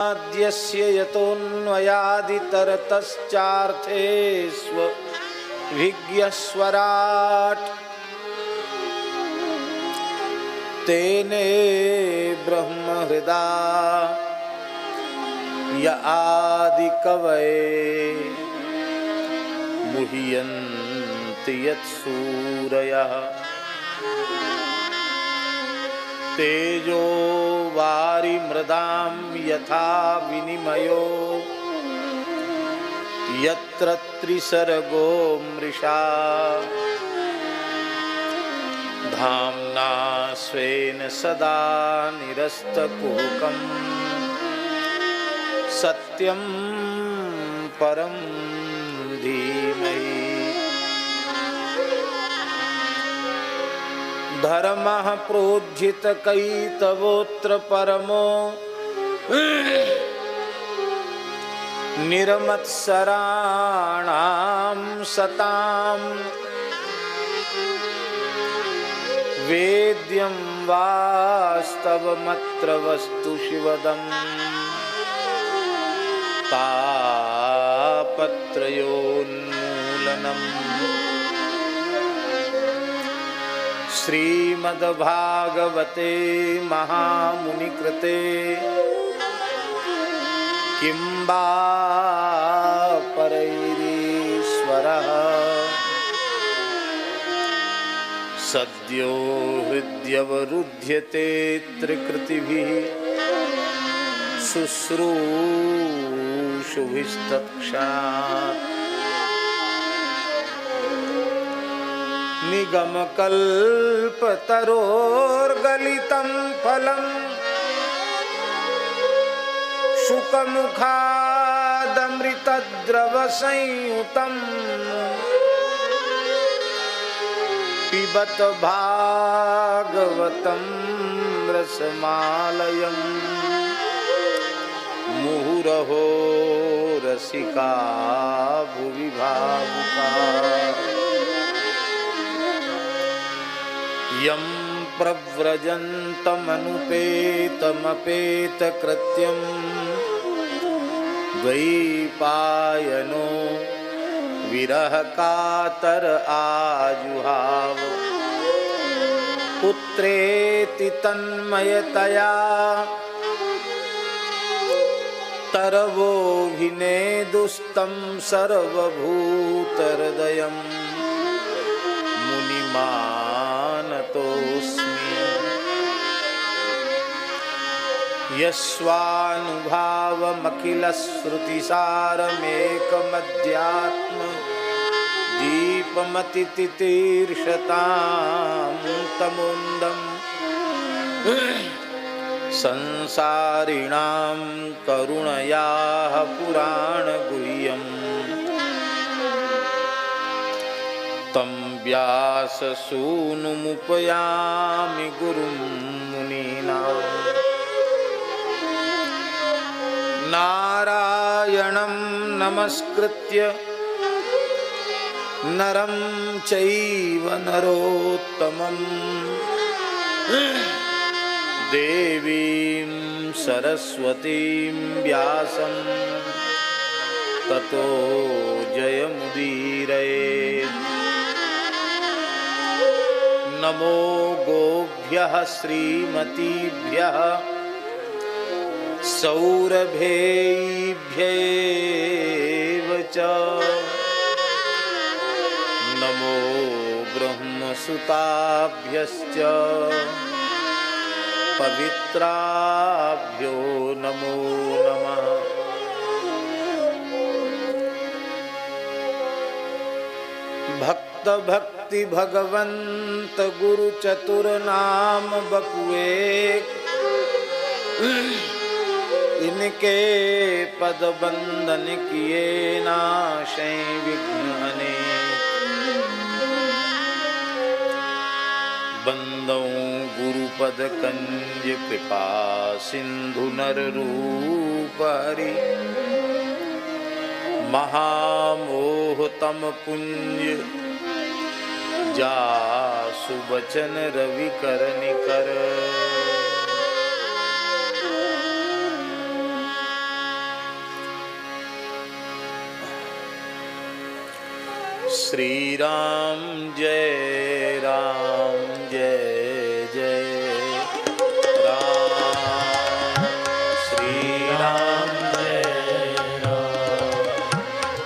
आद्यस्य यतोऽन्वयादितरतश्चार्थेष्वभिज्ञस्वराट् तेने ब्रह्महृदाय आदिकवये मुह्यन्ति यत्सूरयः तेजो वारिमृदां यथा विनिमयो यत्र त्रिसर्गो मृषा धाम्ना स्वेन सदा निरस्तकुहकं सत्यं परं धीमहि धर्मः प्रोज्झितकैतवोऽत्र परमो निर्मत्सराणां सतां वेद्यं वास्तवमत्र वस्तु शिवदं तापत्रयोन्मूलनम् श्रीमद्भागवते महामुनिकृते किं वा परैरीश्वरः सद्यो हृद्यवरुध्यते त्रिकृतिभिः शुश्रूषुभिस्तत्क्षणात् निगमकल्पतरोर्गलितं फलं शुकमुखादमृतद्रवसंयुतं पिबत भागवतं रसमालयं मुहुरहो रसिका भुवि भावुकाः यं प्रव्रजन्तमनुपेतमपेतकृत्यं द्वैपायनो विरहकातर आजुहाव पुत्रेति तन्मयतया तरवोऽभिनेदुस्तं सर्वभूतहृदयं मुनिमानतोऽस्मि यस्वानुभावमखिलश्रुतिसारमेकमध्यात्म दीपमतितितीर्षतां तमुन्दं संसारिणां करुणयाः पुराणगुह्यं तं व्याससूनुमुपयामि गुरुं मुनीनां नारायणं नमस्कृत्य नरं चैव नरोत्तमं देवीं सरस्वतीं व्यासं ततो जयमुदीरये। नमो गोभ्यः श्रीमतीभ्यः सौरभेभ्येव च नमो ब्रह्मसुताभ्यश्च पवित्राभ्यो नमो नमः। भक्त भक्ति भगवंत गुरु चतुर नाम बकुए इनके पद बंदन किए नाशे विघ्न अनेक बंदों गुरुपद कंज कृपा सिंधु नर रूप हरि महामोहतम पुंज जासु बचन रवि कर निकर श्री राम जय राम जय जय राम। श्री राम जय राम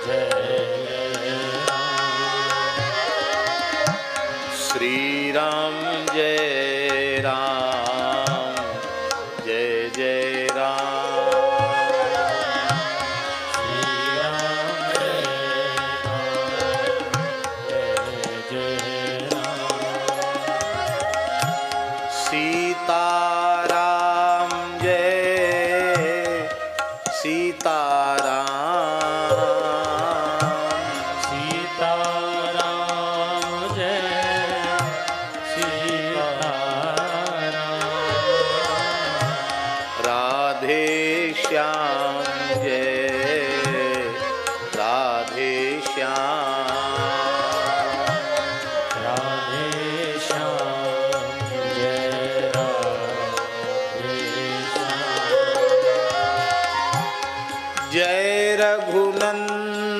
जय राम। श्री राम जय राम जय जय राम। सीताराम जय सीताराम। सीताराम जय सीताराम। राधे श्याम जय राधे श्याम। राधे श्याम जय राधे श्याम। जय रघुनंदन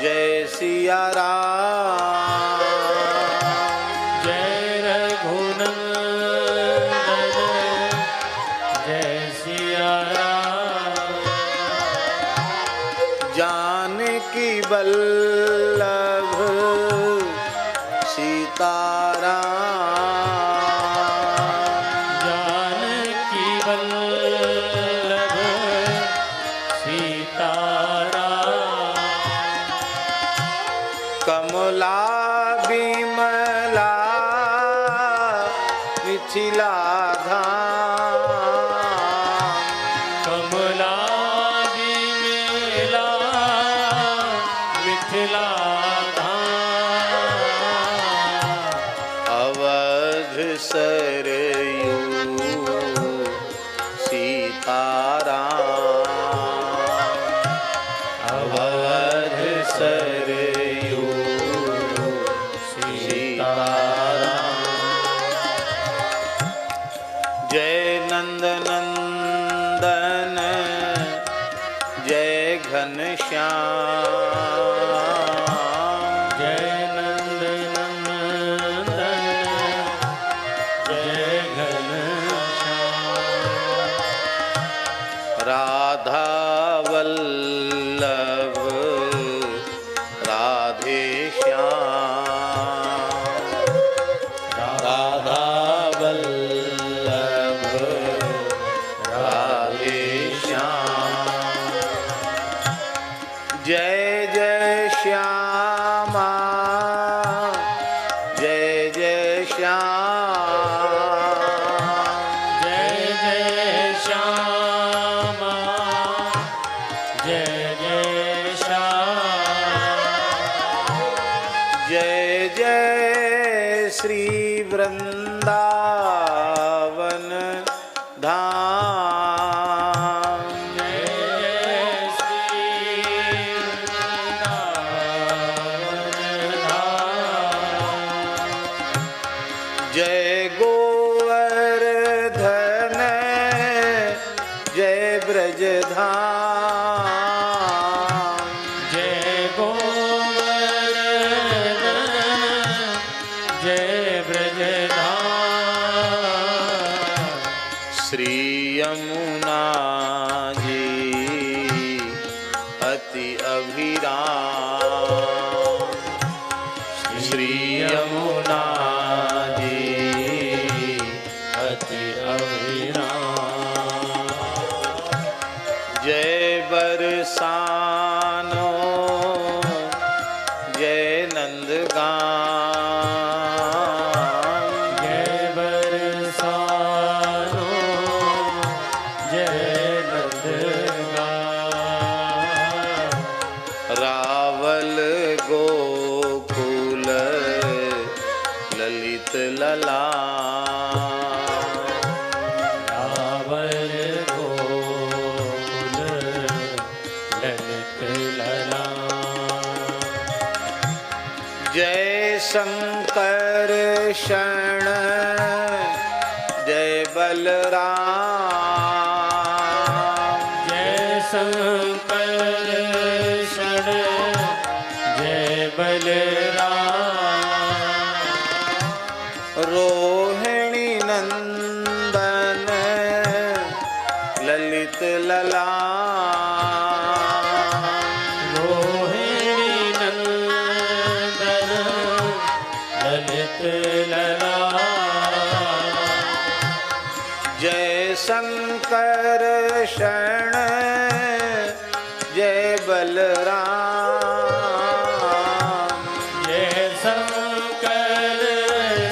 जय सिया राम। जय रघुनंदन जय सिया राम। जानकी वल्लभ सीताराम। जानकी वल्लभ सीताराम। कमला विमला मिथिला धाम। कमला विमला मिथिला धाम। अवध सरयू सीताराम। अवध सरयू सीताराम। जय नंदनंदन जय घनश्याम। जय नंदनंदन जय घनश्याम। राधा वल्लभ राधे श्याम। राधा वल्लभ राधे श्याम। जय जय श्यामा जय जय श्याम। जय जय श्यामा जय जय श्याम। जय जय श्री वृंदावन धाम। जय जय श्री वृंदावन धाम। जय गोवर्धन जय ब्रजधाम। जय गोवर्धन जय ब्रजधाम। श्री यमुना जी अति अभिराम। श्री यमुना जी अति अभिराम। जय बरसानो जय नंदगाम। जय बरसानो जय नंदगाम। रावल गोकुल ललित ललाम। रावल गोकुल ललित ललाम। जय शंकर शरण जय बलराम। जय शंकर शरण बलराम रोहिणी नंदन ललित ललाम रोहिणी नंदन ललित ललाम जय शंकर शरण जय बलराम जय शंकर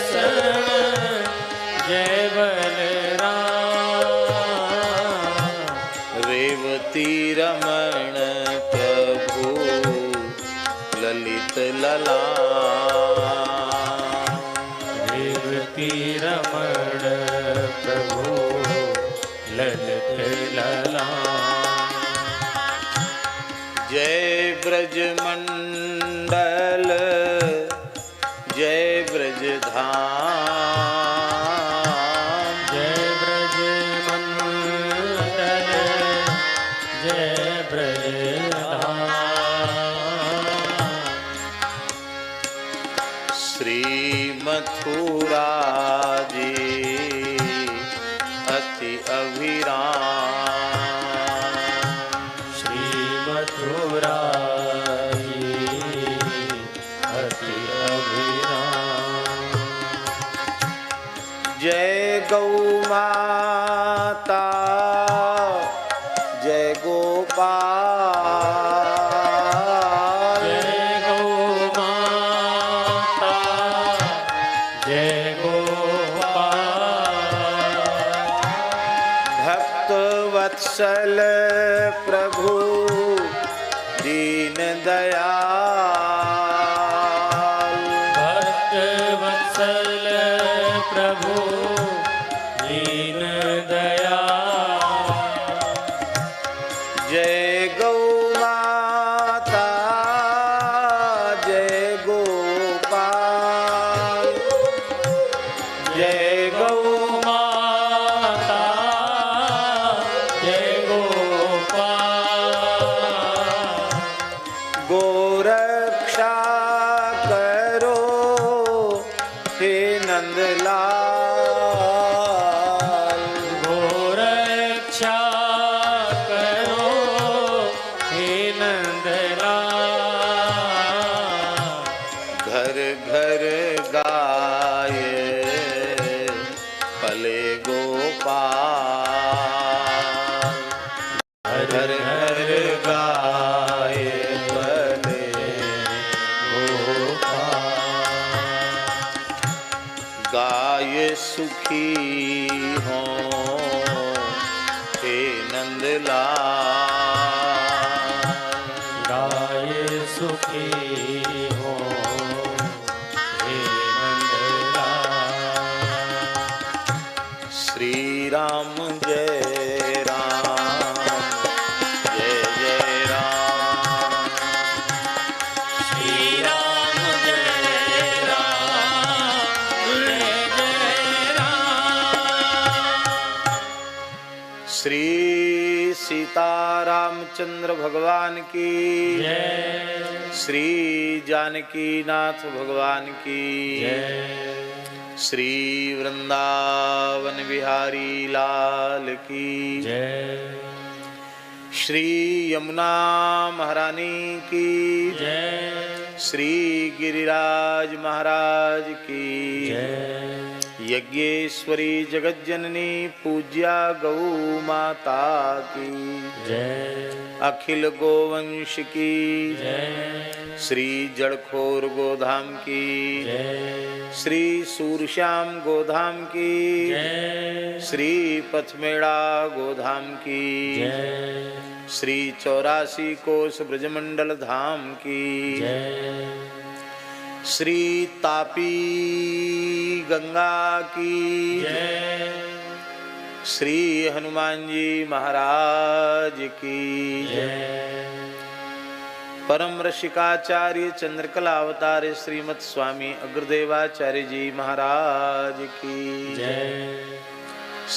शरण जय बलराम रेवती रमण प्रभु ललित ललाम रेवती रमण प्रभु ललित ललाम जय ब्रज मंडल जय ब्रज धाम जय ब्रज मंडल जय ब्रज धाम श्री मथुरा जी अति अभिराम श्री मथुरा अति अभिराम जय गौ माता जय गोपाल जय गौ माता जय गोपाल भक्त वत्सल प्रभु दीन दयाल भक्त वत्सल प्रभु दीन दयाल जय गौ माता जय गोपाल जय गौ माता जय गोपाल गोरक्षा करो हे नंदलाल गोरक्षा करो हे नंदलाल घर घर गाय पले गोपाल घर घर गाय पले गाय सुखी हो हे नंदलाल गाय सुखी हो हे नंदलाल श्री राम जय राम जय जय राम श्री राम जय राम जय जय राम श्री सीतारामचंद्र भगवान की जय श्री जानकी नाथ भगवान की जय श्री वृंदावन बिहारी लाल की जय श्री यमुना महारानी की जय श्री गिरिराज महाराज की जय यज्ञेश्वरी जगज्जननी पूज्या गौ माता की जय अखिल गोवंश की जय श्री जड़खोर गोधाम की जय श्री सूरश्याम गोधाम की जय श्री पथमेड़ा गोधाम की जय श्री 84 कोस ब्रजमंडल धाम की जय श्री तापी गंगा की जय श्री हनुमान जी महाराज की जय परम रसिकाचार्य चंद्रकला अवतार श्रीमद स्वामी अग्रदेवाचार्य जी महाराज की जय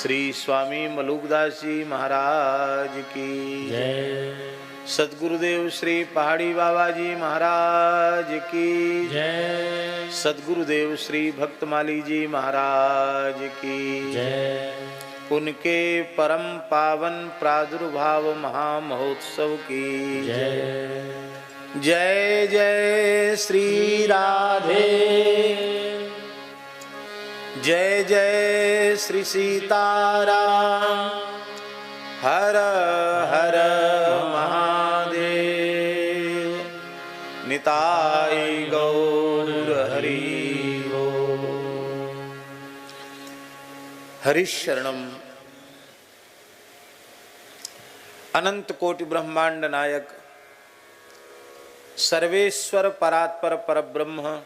श्री स्वामी मलुकदास जी महाराज की जय सद्गुरुदेव श्री पहाड़ी बाबा जी महाराज की जय। सद्गुरुदेव श्री भक्तमाली जी महाराज की जय। उनके परम पावन प्रादुर्भाव महामहोत्सव की जय। जय जय श्री राधे, जय जय श्री सीताराम, हर हर महादेव, निताई गौर हरि बोल। हरिशरणम। अनंत कोटि ब्रह्मांड नायक सर्वेश्वर परात्पर परब्रह्म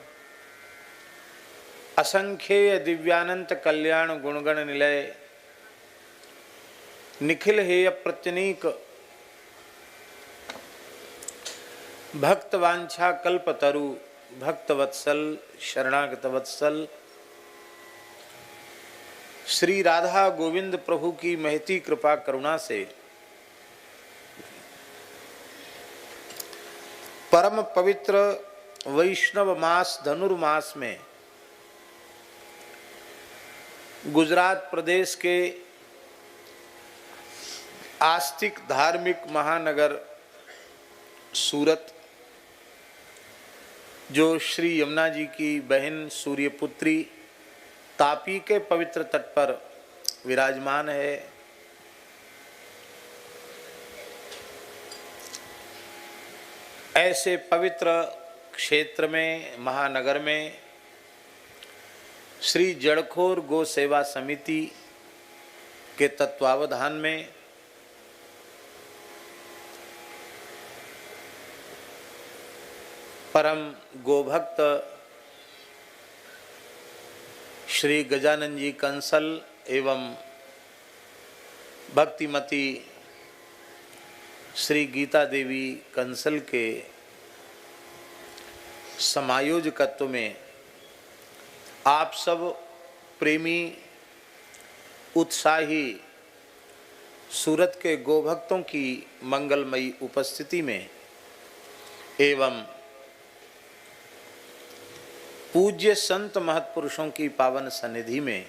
असंख्येय दिव्यानंत कल्याण गुणगण निलय निखिल हेय प्रत्यनीक भक्त वांछा कल्पतरु भक्तवत्सल शरणागत वत्सल श्री राधा गोविंद प्रभु की महती कृपा करुणा से परम पवित्र वैष्णव मास धनुर्मास में गुजरात प्रदेश के आस्तिक धार्मिक महानगर सूरत, जो श्री यमुना जी की बहन सूर्यपुत्री तापी के पवित्र तट पर विराजमान है, ऐसे पवित्र क्षेत्र में महानगर में श्री जड़खोर गो सेवा समिति के तत्वावधान में परम गोभक्त श्री गजानन जी कंसल एवं भक्तिमती श्री गीता देवी कंसल के समायोजकत्व में आप सब प्रेमी उत्साही सूरत के गोभक्तों की मंगलमयी उपस्थिति में एवं पूज्य संत महत्पुरुषों की पावन सन्निधि में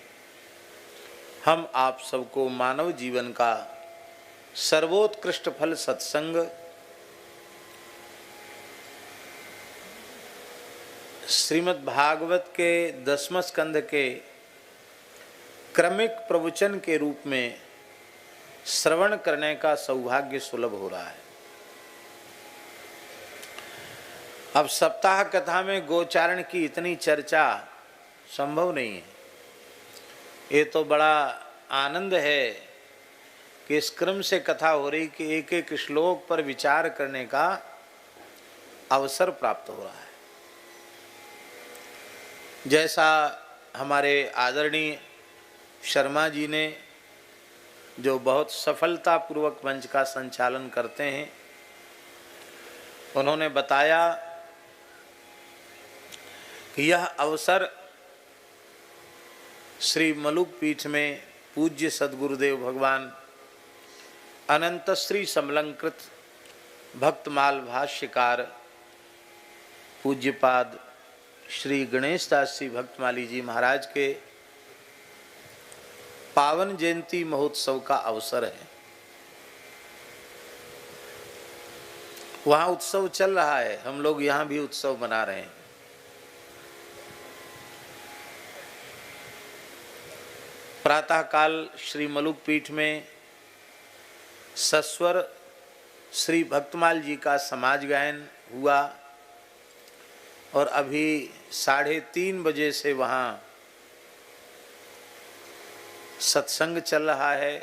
हम आप सबको मानव जीवन का सर्वोत्कृष्ट फल सत्संग श्रीमद् भागवत के 10वें स्कंध के क्रमिक प्रवचन के रूप में श्रवण करने का सौभाग्य सुलभ हो रहा है। अब सप्ताह कथा में गोचारण की इतनी चर्चा संभव नहीं है। ये तो बड़ा आनंद है कि इस क्रम से कथा हो रही कि एक एक श्लोक पर विचार करने का अवसर प्राप्त हो रहा है। जैसा हमारे आदरणीय शर्मा जी ने जो बहुत सफलतापूर्वक मंच का संचालन करते हैं, उन्होंने बताया कि यह अवसर श्री मलुक पीठ में पूज्य सद्गुरुदेव भगवान अनंत श्री समलंकृत भक्तमाल भाष्यकार पूज्यपाद श्री गणेश दास जी भक्तमाली जी महाराज के पावन जयंती महोत्सव का अवसर है। वहाँ उत्सव चल रहा है, हम लोग यहाँ भी उत्सव मना रहे हैं। प्रातःकाल श्री मलुक पीठ में सस्वर श्री भक्तमाल जी का समाज गायन हुआ और अभी 3:30 बजे से वहाँ सत्संग चल रहा है।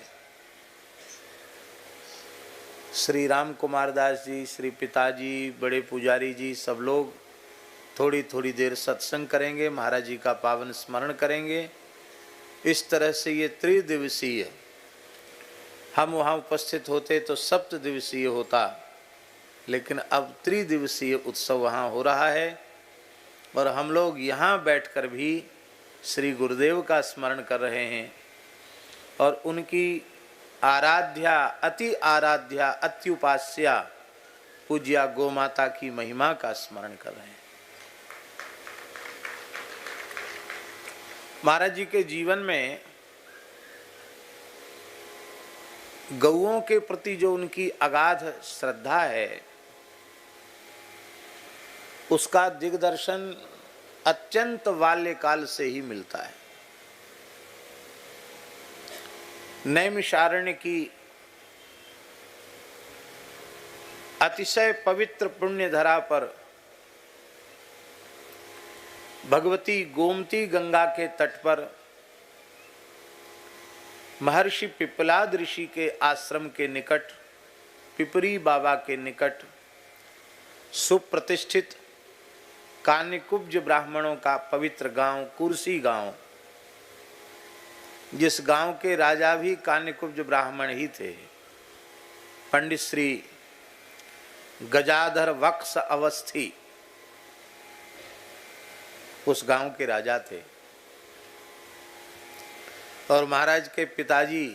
श्री राम कुमार दास जी, श्री पिताजी, बड़े पुजारी जी सब लोग थोड़ी थोड़ी देर सत्संग करेंगे, महाराज जी का पावन स्मरण करेंगे। इस तरह से ये त्रिदिवसीय, हम वहाँ उपस्थित होते तो सप्तदिवसीय होता, लेकिन अब त्रिदिवसीय उत्सव वहाँ हो रहा है और हम लोग यहाँ बैठकर भी श्री गुरुदेव का स्मरण कर रहे हैं और उनकी आराध्या अति उपास्या पूज्या गौ माता की महिमा का स्मरण कर रहे हैं। महाराज जी के जीवन में गौओं के प्रति जो उनकी अगाध श्रद्धा है, उसका दिग्दर्शन अत्यंत बाल्यकाल से ही मिलता है। नैमिषारण्य की अतिशय पवित्र पुण्य धरा पर भगवती गोमती गंगा के तट पर महर्षि पिपलाद ऋषि के आश्रम के निकट, पिपरी बाबा के निकट सुप्रतिष्ठित कान्यकुब्ज ब्राह्मणों का पवित्र गांव कुर्सी गांव, जिस गांव के राजा भी कान्यकुब्ज ब्राह्मण ही थे, पंडित श्री गजाधर वक्स अवस्थी उस गांव के राजा थे। और महाराज के पिताजी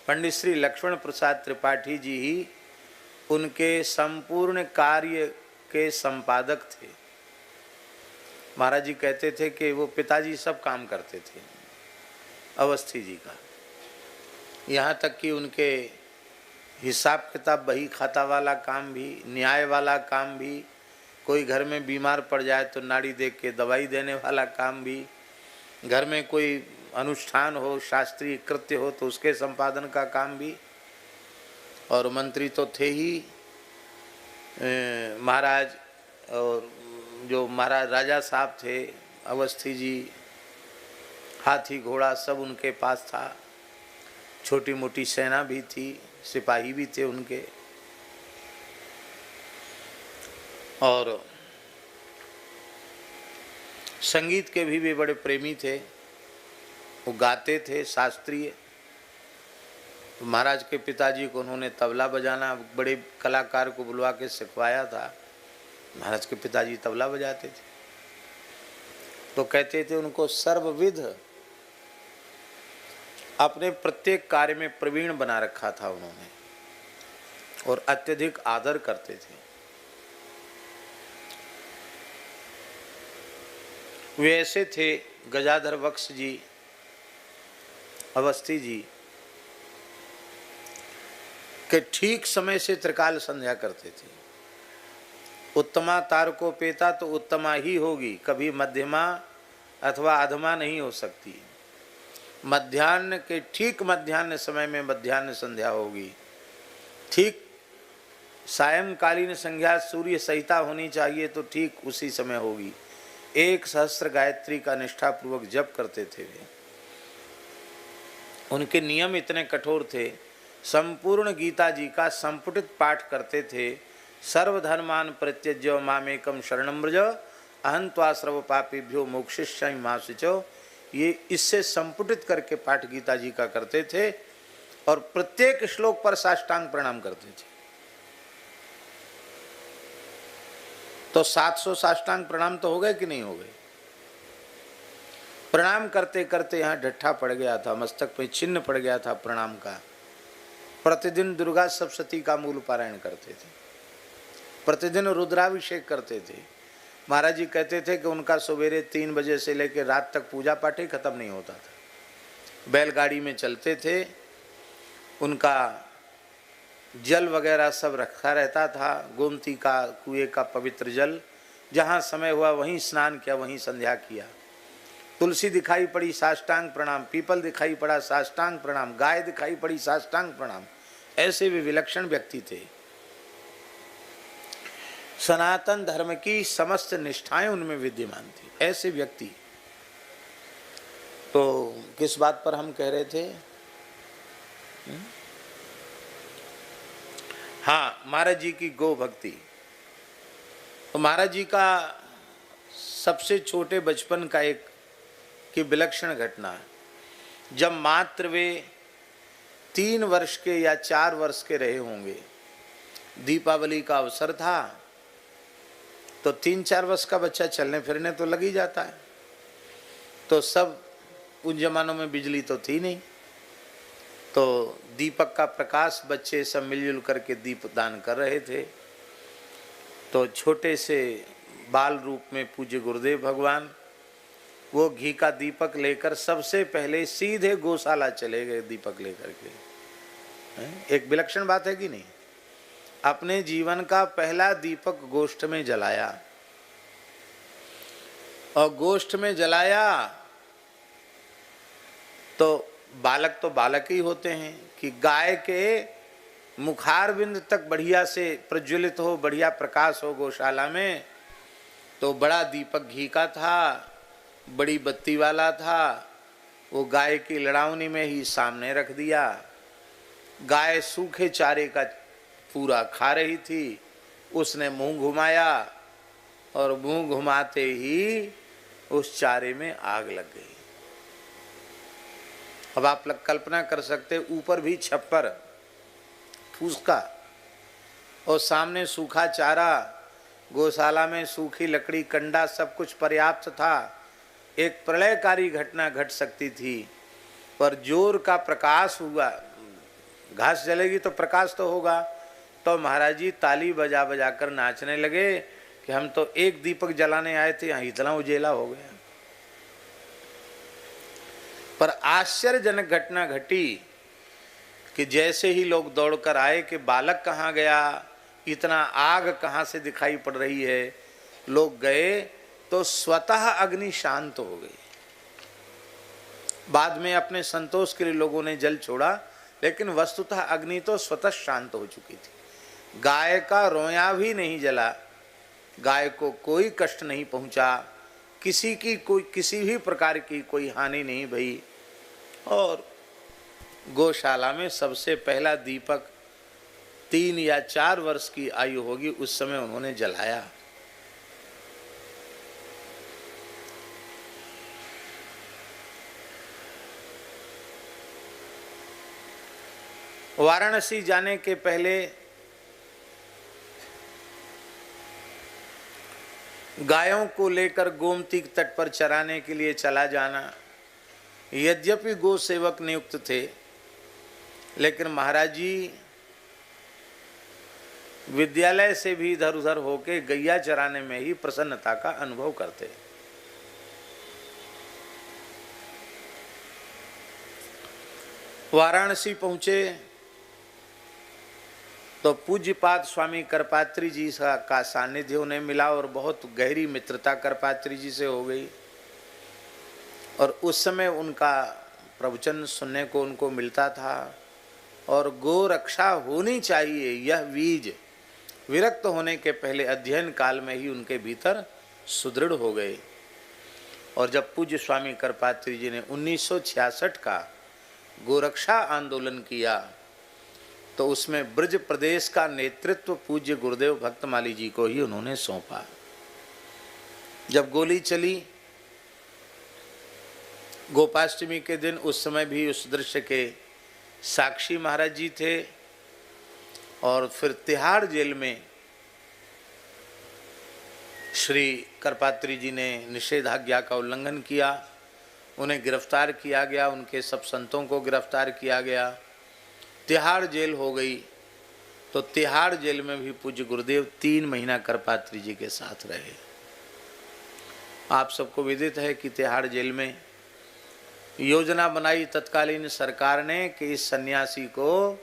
पंडित श्री लक्ष्मण प्रसाद त्रिपाठी जी ही उनके संपूर्ण कार्य के संपादक थे। महाराज जी कहते थे कि वो पिताजी सब काम करते थे अवस्थी जी का, यहाँ तक कि उनके हिसाब किताब बही खाता वाला काम भी, न्याय वाला काम भी, कोई घर में बीमार पड़ जाए तो नाड़ी देख के दवाई देने वाला काम भी, घर में कोई अनुष्ठान हो, शास्त्रीय कृत्य हो तो उसके संपादन का काम भी। और मंत्री तो थे ही महाराज, और जो महाराज राजा साहब थे अवस्थी जी, हाथी घोड़ा सब उनके पास था, छोटी मोटी सेना भी थी, सिपाही भी थे उनके। और संगीत के भी वे बड़े प्रेमी थे, वो गाते थे शास्त्रीय। महाराज के पिताजी को उन्होंने तबला बजाना बड़े कलाकार को बुलवा के सिखवाया था। महाराज के पिताजी तबला बजाते थे, तो कहते थे उनको सर्वविध अपने प्रत्येक कार्य में प्रवीण बना रखा था उन्होंने, और अत्यधिक आदर करते थे। वे ऐसे थे गजाधर वक्स जी अवस्थी जी के ठीक समय से त्रिकाल संध्या करते थे। उत्तमा तारकोपेता तो उत्तमा ही होगी, कभी मध्यमा अथवा अधमा नहीं हो सकती। मध्याह्न के ठीक मध्याह्न समय में मध्याह्न संध्या होगी, ठीक सायंकालीन संध्या सूर्य सहिता होनी चाहिए तो ठीक उसी समय होगी। 1 सहस्त्र गायत्री का निष्ठापूर्वक जप करते थे वे। उनके नियम इतने कठोर थे, संपूर्ण गीता जी का संपुटित पाठ करते थे। सर्वधर्मान परित्यज्य मामेकम शरणं व्रज अहं त्वा सर्व पापेभ्यो मोक्षयिष्यामि मा शुचौ। ये इससे संपुटित करके पाठ गीता जी का करते थे, और प्रत्येक श्लोक पर साष्टांग प्रणाम करते थे। तो 700 साष्टांग प्रणाम तो हो गए कि नहीं हो गए? प्रणाम करते करते यहाँ ढट्ठा पड़ गया था, मस्तक पे चिन्ह पड़ गया था प्रणाम का। प्रतिदिन दुर्गा सप्तशती का मूल पारायण करते थे, प्रतिदिन रुद्राभिषेक करते थे। महाराज जी कहते थे कि उनका सवेरे 3 बजे से लेकर रात तक पूजा पाठ ही खत्म नहीं होता था। बैलगाड़ी में चलते थे, उनका जल वगैरह सब रखा रहता था, गोमती का कुएं का पवित्र जल, जहाँ समय हुआ वहीं स्नान किया, वहीं संध्या किया। तुलसी दिखाई पड़ी साष्टांग प्रणाम, पीपल दिखाई पड़ा साष्टांग प्रणाम, गाय दिखाई पड़ी साष्टांग प्रणाम। ऐसे भी विलक्षण व्यक्ति थे। सनातन धर्म की समस्त निष्ठाएं उनमें विद्यमान थी, ऐसे व्यक्ति। तो किस बात पर हम कह रहे थे? हाँ, महाराज जी की गो भक्ति। तो महाराज जी का सबसे छोटे बचपन का एक की विलक्षण घटना है। जब मात्र वे 3 वर्ष के या 4 वर्ष के रहे होंगे, दीपावली का अवसर था, तो 3-4 वर्ष का बच्चा चलने फिरने तो लग ही जाता है। तो सब उन जमानों में बिजली तो थी नहीं, तो दीपक का प्रकाश बच्चे सब मिलजुल करके दीप दान कर रहे थे। तो छोटे से बाल रूप में पूज्य गुरुदेव भगवान वो घी का दीपक लेकर सबसे पहले सीधे गौशाला चले गए दीपक लेकर के। एक विलक्षण बात है कि नहीं? अपने जीवन का पहला दीपक गोष्ठ में जलाया, और गोष्ठ में जलाया तो बालक ही होते हैं कि गाय के मुखारबिंद तक बढ़िया से प्रज्वलित हो, बढ़िया प्रकाश हो गौशाला में। तो बड़ा दीपक घी का था, बड़ी बत्ती वाला था, वो गाय की लड़ावनी में ही सामने रख दिया। गाय सूखे चारे का पूरा खा रही थी, उसने मुंह घुमाया और मुंह घुमाते ही उस चारे में आग लग गई। अब आप कल्पना कर सकते, ऊपर भी छप्पर फूस का और सामने सूखा चारा, गौशाला में सूखी लकड़ी, कंडा, सब कुछ पर्याप्त था। एक प्रलयकारी घटना घट सकती थी, पर जोर का प्रकाश हुआ। घास जलेगी तो प्रकाश तो होगा। तो महाराज जी ताली बजा बजा कर नाचने लगे कि हम तो एक दीपक जलाने आए थे, यहाँ इतना उजेला हो गया। पर आश्चर्यजनक घटना घटी कि जैसे ही लोग दौड़कर आए कि बालक कहाँ गया, इतना आग कहाँ से दिखाई पड़ रही है। लोग गए तो स्वतः अग्नि शांत हो गई। बाद में अपने संतोष के लिए लोगों ने जल छोड़ा, लेकिन वस्तुतः अग्नि तो स्वतः शांत हो चुकी थी। गाय का रोया भी नहीं जला, गाय को कोई कष्ट नहीं पहुंचा, किसी भी प्रकार की कोई हानि नहीं भई। और गौशाला में सबसे पहला दीपक 3 या 4 वर्ष की आयु होगी, उस समय उन्होंने जलाया। वाराणसी जाने के पहले गायों को लेकर गोमती तट पर चराने के लिए चला जाना। यद्यपि गो सेवक नियुक्त थे, लेकिन महाराज जी विद्यालय से भी इधर उधर होके गैया चराने में ही प्रसन्नता का अनुभव करते। वाराणसी पहुंचे तो पूज्यपाद स्वामी करपात्री जी का सानिध्य उन्हें मिला और बहुत गहरी मित्रता करपात्री जी से हो गई। और उस समय उनका प्रवचन सुनने को उनको मिलता था। और गो रक्षा होनी चाहिए, यह बीज विरक्त होने के पहले अध्ययन काल में ही उनके भीतर सुदृढ़ हो गए। और जब पूज्य स्वामी करपात्री जी ने 1966 का गोरक्षा आंदोलन किया, तो उसमें ब्रज प्रदेश का नेतृत्व पूज्य गुरुदेव भक्तमाली जी को ही उन्होंने सौंपा। जब गोली चली गोपाष्टमी के दिन, उस समय भी उस दृश्य के साक्षी महाराज जी थे। और फिर तिहाड़ जेल में श्री करपात्री जी ने निषेधाज्ञा का उल्लंघन किया, उन्हें गिरफ्तार किया गया, उनके सब संतों को गिरफ्तार किया गया, तिहाड़ जेल हो गई। तो तिहाड़ जेल में भी पूज्य गुरुदेव 3 महीना करपात्री जी के साथ रहे। आप सबको विदित है कि तिहाड़ जेल में योजना बनाई तत्कालीन सरकार ने कि इस सन्यासी को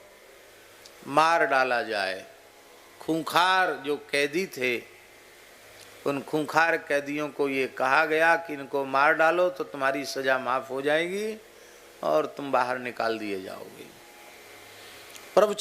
मार डाला जाए। खूंखार जो कैदी थे, उन खूंखार कैदियों को ये कहा गया कि इनको मार डालो तो तुम्हारी सजा माफ हो जाएगी और तुम बाहर निकाल दिए जाओगे। प्रभु